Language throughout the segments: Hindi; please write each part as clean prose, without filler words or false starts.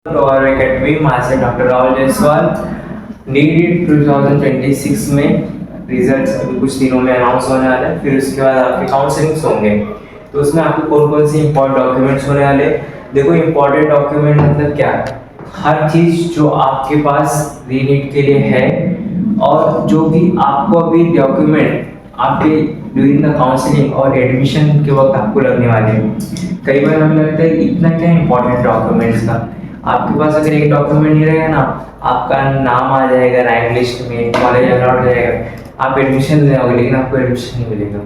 To our academy, myself Dr. Rahul Jaiswal. NEET 2026 में रिजल्ट्स अभी कुछ दिनों में अनाउंस होने वाले हैं, फिर उसके बाद आपके काउंसलिंग्स होंगे। तो उसमें आपको कौन कौन से इंपॉर्टेंट डॉक्यूमेंट्स होने वाले। देखो, इंपॉर्टेंट डॉक्यूमेंट मतलब क्या है, हर चीज़ जो आपके पास रीनीट के लिए है और जो भी आपको अभी डॉक्यूमेंट आपके ड्यूरिंग द काउंसलिंग और एडमिशन के वक्त आपको लगने वाले हैं। कई बार हमें लगता है इतना क्या इंपॉर्टेंट डॉक्यूमेंट्स का, आपके पास अगर एक डॉक्यूमेंट नहीं रहेगा ना, आपका नाम आ जाएगा रैंक लिस्ट में, कॉलेज अलॉट हो जाएगा, आप एडमिशन ले आओगे लेकिन आपको एडमिशन नहीं मिलेगा।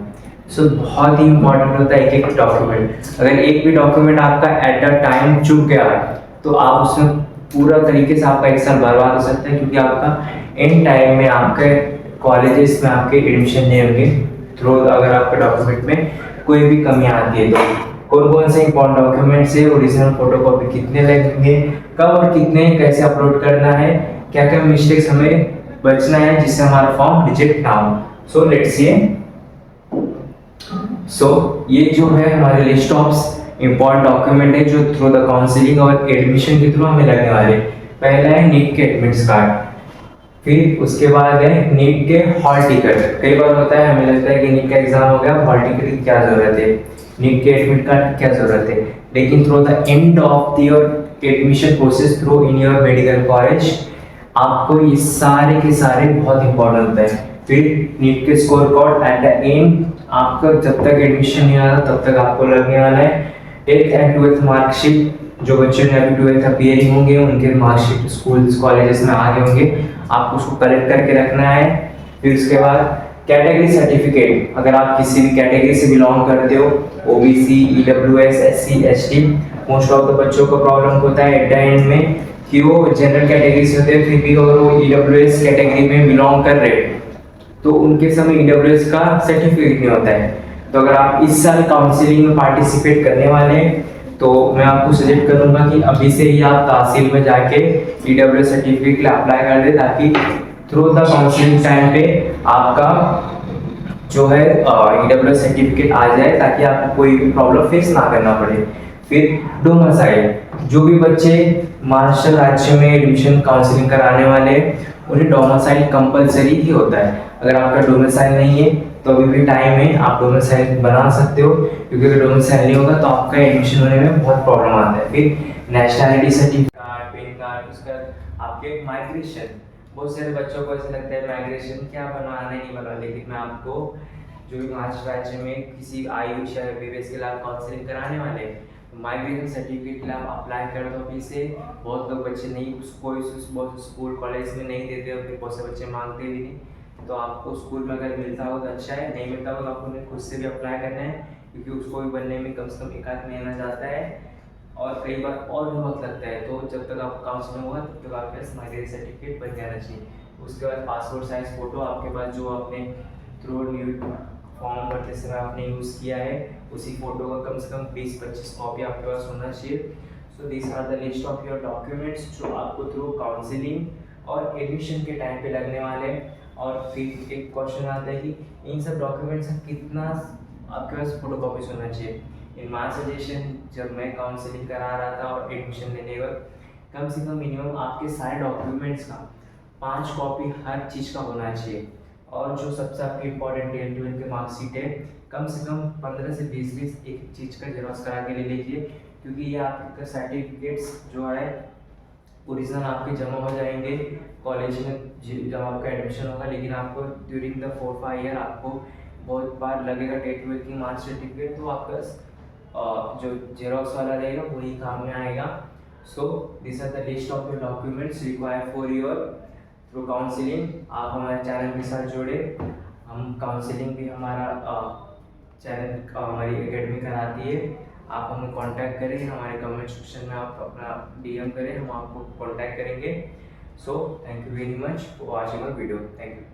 सो बहुत ही इंपॉर्टेंट होता है एक एक डॉक्यूमेंट। अगर एक भी डॉक्यूमेंट आपका एट द टाइम चुक गया तो आप उसमें पूरा तरीके से आपका एक साल बर्बाद हो सकता है, क्योंकि आपका एंड टाइम में आपके कॉलेजेस में आपके एडमिशन नहीं होंगे थ्रू अगर आपके डॉक्यूमेंट में कोई भी कमी आती है। तो कौन कौन से इंपॉर्टेंट डॉक्यूमेंट्स है, ओरिजिनल फोटोकॉपी कितने लगेंगे, कब और कितने कैसे अपलोड करना है, क्या क्या मिस्टेक्स हमें बचना है जिससे हमारा फॉर्म रिजेक्ट ना हो। So let's see. ये जो है हमारे लिस्ट ऑफ इंपॉर्टेंट डॉक्यूमेंट है जो थ्रू द काउंसलिंग और एडमिशन के थ्रू हमें लगने वाले। पहला है नीट के एडमिट्स कार्ड, फिर उसके बाद है नीट के हॉल टिकट। कई बार होता है हमें लगता है कि नीट का एग्जाम हो गया, हॉल टिकट की क्या जरूरत है, नीट के एडमिट कार्ड की क्या जरूरत है। लेकिन through the end of your admission process through in your medical college आपको ये सारे के सारे बहुत इंपॉर्टेंट होते हैं। फिर नीट के score card at the end, आपका जब तक एडमिशन नहीं आता तब तक आपको लगने वाला है। 8th एंड 12th मार्कशीट, जो बच्चे ने अभी 12th अपीयरिंग होंगे उनके मार्कशीट स्कूल्स कॉलेजेस में आगे होंगे, आपको उसको कलेक्ट करके रखना है। फिर उसके बाद कैटेगरी सर्टिफिकेट, अगर आप किसी भी कैटेगरी से बिलोंग करते हो, OBC, EWS, SC, ST, most of the बच्चों को प्रॉब्लम होता है एट द एंड में कि वो जनरल कैटेगरी से होते हैं, फिर भी अगर वो ईडब्ल्यूएस कैटेगरी में बिलोंग कर रहे तो उनके समय ईडब्ल्यूएस का सर्टिफिकेट नहीं होता है। तो अगर आप इस साल काउंसलिंग में पार्टिसिपेट करने वाले हैं तो मैं आपको सजेस्ट करूंगा कि अभी से ही आप तहसील में जाके ईडब्ल्यूएस सर्टिफिकेट के लिए अप्लाई कर दे, ताकि थ्रू द काउंसलिंग टाइम पे आपका जो है ईडब्ल्यूएस सर्टिफिकेट आ जाए, ताकि आपको कोई भी प्रॉब्लम फेस ना करना पड़े। फिर डोमिसाइल, जो भी बच्चे महाराष्ट्र राज्य में एडमिशन काउंसलिंग कराने वाले उन्हें डोमिसाइल कंपलसरी ही होता है। अगर आपका डोमिसाइल नहीं है तो अभी भी टाइम है, आप डोमिसाइल बना सकते हो, क्योंकि अगर डोमिसाइल नहीं होगा तो आपका एडमिशन होने में बहुत प्रॉब्लम आता है। फिर नेशनलिटी सर्टिफिकेट, पैन कार्ड, उसका आपके माइग्रेशन। बहुत सारे बच्चों को ऐसा लगता है माइग्रेशन क्या बनाना नहीं बना, लेकिन मैं आपको जो भी महाराष्ट्र राज्य में किसी आयुष या बीबीएस के लिए आप काउंसलिंग कराने वाले माइग्रेशन सर्टिफिकेट के लिए आप अप्लाई कर दो अभी से। बहुत लोग बच्चे नहीं, कोई बहुत स्कूल कॉलेज में नहीं देते, और बहुत से बच्चे मांगते भी नहीं। तो आपको स्कूल में अगर मिलता हो तो अच्छा है, नहीं मिलता हो तो आपको खुद से भी अप्लाई करना है, क्योंकि उसको भी बनने में कम से कम 1 आध महीना जाता है और कई बार और भी वक्त लगता है। तो जब तक आपका काउंसलिंग होगा तब तक आपके पास माइग्रेशन सर्टिफिकेट बन जाना चाहिए। उसके बाद पासपोर्ट साइज फ़ोटो आपके पास जो आपने थ्रू न्यू फॉर्म भरते समय आपने यूज़ किया है, उसी फोटो का कम से कम 20-25 कॉपी आपके पास होना चाहिए। So this are the list of your documents जो आपको थ्रू काउंसलिंग और एडमिशन के टाइम पे लगने वाले हैं। और फिर एक क्वेश्चन आता है कि इन सब डॉक्यूमेंट्स का कितना आपके पास फोटो कॉपीज होना चाहिए। इन माय सजेशन, जब मैं काउंसलिंग करा रहा था और एडमिशन लेने वक्त, कम से कम मिनिमम आपके सारे डॉक्यूमेंट्स का 5 कॉपी हर चीज़ का होना चाहिए। और जो सबसे आपकी इंपॉर्टेंट 12th के मार्कशीट है, कम से कम 15 से 20 एक चीज़ का जेरॉक्स करा के ले लीजिए, क्योंकि ये आपका सर्टिफिकेट्स जो है ओरिजिनल आपके जमा हो जाएंगे कॉलेज में जब आपका एडमिशन होगा। लेकिन आपको ड्यूरिंग द 4-5 ईयर आपको बहुत बार लगेगा 10th की मार्क्स सर्टिफिकेट, तो आपका जो जेरॉक्स वाला रहेगा वही काम में आएगा। So this are the list of your documents required for your through counselling. आप हमारे चैनल के साथ जुड़े, हम काउंसलिंग भी हमारा चैनल हमारी एकेडमी कराती है। आप हमें कांटेक्ट करें, हमारे कमेंट सेक्शन में आप अपना डीएम करें, हम आपको कांटेक्ट करेंगे। So thank you very much for watching our video. Thank you.